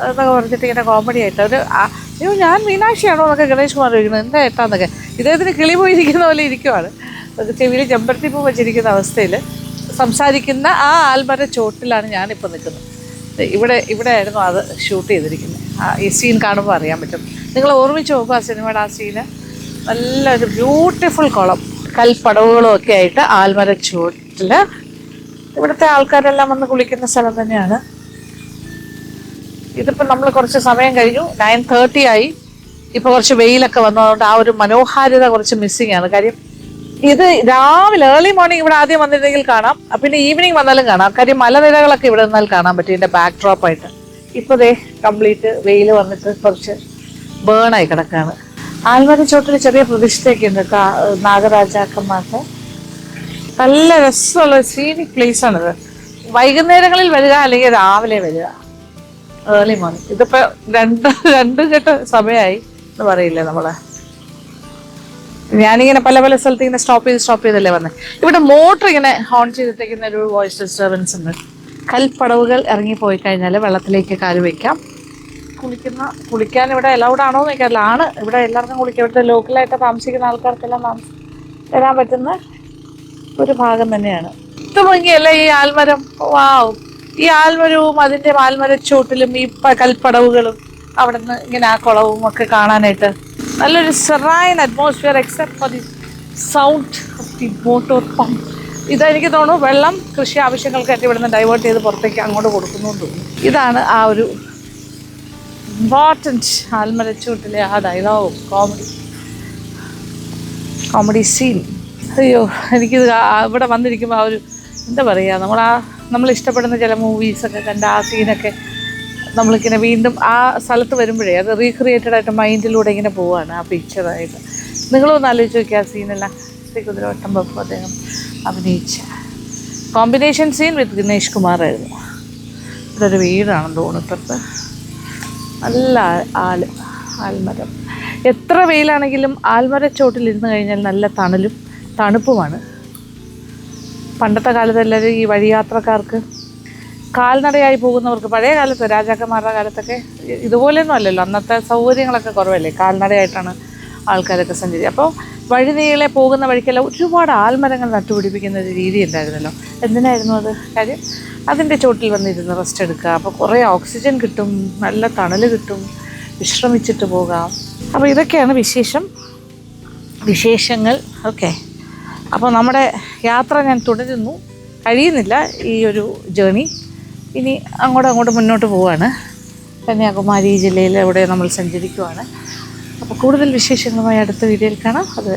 എന്നൊക്കെ പറഞ്ഞിട്ട് ഇങ്ങനെ കോമഡി ആയിട്ട് അവർ അയ്യോ ഞാൻ മീനാക്ഷിയാണോ എന്നൊക്കെ ഗണേഷ് കുമാർ ചോദിക്കുന്നത്, എന്താ ഏട്ടാന്നൊക്കെ. ഇദ്ദേഹത്തിന് കിളി പോയിരിക്കുന്ന പോലെ ഇരിക്കുവാണ്, ചെവിയിൽ ചെമ്പരത്തിപ്പൂ വെച്ചിരിക്കുന്ന അവസ്ഥയിൽ സംസാരിക്കുന്ന ആ ആൽമര ചോട്ടിലാണ് ഞാനിപ്പോൾ നിൽക്കുന്നത്. ഇവിടെ ആയിരുന്നു അത് ഷൂട്ട് ചെയ്തിരിക്കുന്നത്. ഈ സീൻ കാണുമ്പോൾ അറിയാൻ പറ്റും. നിങ്ങൾ ഓർമ്മിച്ച് നോക്കുക ആ സിനിമയുടെ ആ സീന്. നല്ലൊരു ബ്യൂട്ടിഫുൾ കുളം, കൽപ്പടവുകളും ഒക്കെ ആയിട്ട് ആൽമര ചുവട്ടിൽ ഇവിടുത്തെ ആൾക്കാരെല്ലാം വന്ന് കുളിക്കുന്ന സ്ഥലം തന്നെയാണ്. ഇതിപ്പോൾ നമ്മൾ കുറച്ച് സമയം കഴിഞ്ഞു, 9:30 ആയി. ഇപ്പോൾ കുറച്ച് വെയിലൊക്കെ വന്നതുകൊണ്ട് ആ ഒരു മനോഹാരിത കുറച്ച് മിസ്സിങ് ആണ്. കാര്യം ഇത് രാവിലെ ഏർലി മോർണിംഗ് ഇവിടെ ആദ്യം വന്നിരുന്നെങ്കിൽ കാണാം, പിന്നെ ഈവനിങ് വന്നാലും കാണാം. കാര്യം മലനിരകളൊക്കെ ഇവിടെ നിന്നാൽ കാണാൻ പറ്റും ഇതിൻ്റെ ബാക്ക് ഡ്രോപ്പായിട്ട്. ഇപ്പോൾ ദേ കംപ്ലീറ്റ് വെയിൽ വന്നിട്ട് കുറച്ച് ബേണായി കിടക്കുകയാണ്. ആൽമര ചോട്ടിൽ ചെറിയ പ്രതിഷ്ഠയൊക്കെ ഉണ്ട് നാഗരാജാക്കന്മാർക്ക്. നല്ല രസമുള്ള സീനിക് പ്ലേസ് ആണിത്. വൈകുന്നേരങ്ങളിൽ വരിക അല്ലെങ്കിൽ രാവിലെ വരിക, ഏർലി മോർണിംഗ്. ഇതിപ്പോൾ രണ്ട് ഘട്ട സമയമായി എന്ന് പറയില്ലേ നമ്മളെ. ഞാനിങ്ങനെ പല സ്ഥലത്ത് ഇങ്ങനെ സ്റ്റോപ്പ് ചെയ്തല്ലേ വന്നത്. ഇവിടെ മോട്ടർ ഇങ്ങനെ ഓൺ ചെയ്തിട്ടേക്കുന്ന ഒരു വോയിസ് ഡിസ്റ്റർബൻസ് ഉണ്ട്. കൽപ്പടവുകൾ ഇറങ്ങിപ്പോയി കഴിഞ്ഞാൽ വെള്ളത്തിലേക്ക് കാല് വയ്ക്കാം. കുളിക്കാൻ ഇവിടെ അലൗഡ് ആണോ എന്ന് ചോദിക്കാറില്ല. ആണ്, ഇവിടെ എല്ലാവർക്കും കുളിക്കാം. ഇവിടുത്തെ ലോക്കലായിട്ട് താമസിക്കുന്ന ആൾക്കാർക്കെല്ലാം വരാൻ പറ്റുന്ന ഒരു ഭാഗം തന്നെയാണ്. ഇത് ഭംഗിയല്ലേ ഈ ആൽമരം. വാവ്, ഈ ആൽമരവും അതിൻ്റെ ആൽമരച്ചോട്ടിലും ഈ കൽപ്പടവുകളും അവിടെ നിന്ന് ഇങ്ങനെ ആ കുളവും ഒക്കെ കാണാനായിട്ട് നല്ലൊരു serene atmosphere except for the sound of the motor pump. ഇതെനിക്ക് തോന്നുന്നു വെള്ളം കൃഷി ആവശ്യങ്ങൾക്കായിട്ട് ഇവിടെ നിന്ന് ഡൈവേർട്ട് ചെയ്ത് പുറത്തേക്ക് അങ്ങോട്ട് കൊടുക്കുന്നു എന്ന് തോന്നുന്നു. ഇതാണ് ആ ഒരു ഇമ്പോർട്ടൻറ്റ് ആൽമരച്ചൂട്ടിലെ ആ ഡയലോഗും കോമഡി സീൻ. അയ്യോ, എനിക്കിത് ഇവിടെ വന്നിരിക്കുമ്പോൾ ആ ഒരു എന്താ പറയുക, നമ്മൾ ഇഷ്ടപ്പെടുന്ന ചില മൂവീസൊക്കെ കണ്ട ആ സീനൊക്കെ നമ്മളിങ്ങനെ വീണ്ടും ആ സ്ഥലത്ത് വരുമ്പോഴേ അത് റീക്രിയേറ്റഡ് ആയിട്ട് മൈൻഡിലൂടെ ഇങ്ങനെ പോവുകയാണ് ആ പിക്ചറായിട്ട്. നിങ്ങളൊന്ന് ആലോചിച്ച് നോക്കിയ ആ സീനെല്ലാം ശ്രീ കുതിരവട്ടം പപ്പു അദ്ദേഹം അഭിനയിച്ച കോമ്പിനേഷൻ സീൻ വിത്ത് ഗണേഷ് കുമാർ ആയിരുന്നു. ഇതൊരു വീടാണെന്ന് തോന്നുന്നു ഇപ്പുറത്ത്. നല്ല ആൽമരം. എത്ര വെയിലാണെങ്കിലും ആൽമരച്ചോട്ടിലിരുന്ന് കഴിഞ്ഞാൽ നല്ല തണുപ്പുമാണ്. പണ്ടത്തെ കാലത്ത് എല്ലാവരും ഈ വഴിയാത്രക്കാർക്ക്, കാൽനടയായി പോകുന്നവർക്ക്, പഴയ കാലത്ത് രാജാക്കന്മാരുടെ കാലത്തൊക്കെ ഇതുപോലെയൊന്നും അല്ലല്ലോ, അന്നത്തെ സൗകര്യങ്ങളൊക്കെ കുറവല്ലേ, കാൽനടയായിട്ടാണ് ആൾക്കാരൊക്കെ സഞ്ചരിച്ചത്. അപ്പോൾ വഴിനീളെ പോകുന്ന വഴിക്കെല്ലാം ഒരുപാട് ആൽമരങ്ങൾ നട്ടുപിടിപ്പിക്കുന്ന ഒരു രീതി ഉണ്ടായിരുന്നല്ലോ. എന്തിനായിരുന്നു അത്? കാര്യം അതിൻ്റെ ചോട്ടിൽ വന്നിരുന്ന് റെസ്റ്റ് എടുക്കുക, അപ്പോൾ കുറേ ഓക്സിജൻ കിട്ടും, നല്ല തണൽ കിട്ടും, വിശ്രമിച്ചിട്ട് പോകാം. അപ്പോൾ ഇതൊക്കെയാണ് വിശേഷങ്ങൾ. ഓക്കെ, അപ്പോൾ നമ്മുടെ യാത്ര ഞാൻ തുടരുന്നു, കഴിയുന്നില്ല ഈ ഒരു ജേണി. ഇനി അങ്ങോട്ട് മുന്നോട്ട് പോവുകയാണ്. കന്യാകുമാരി ജില്ലയിൽ ഇവിടെ നമ്മൾ സഞ്ചരിക്കുവാണ്. അപ്പോൾ കൂടുതൽ വിശേഷങ്ങളുമായി അടുത്ത വീഡിയോയിൽ കാണാം. അത്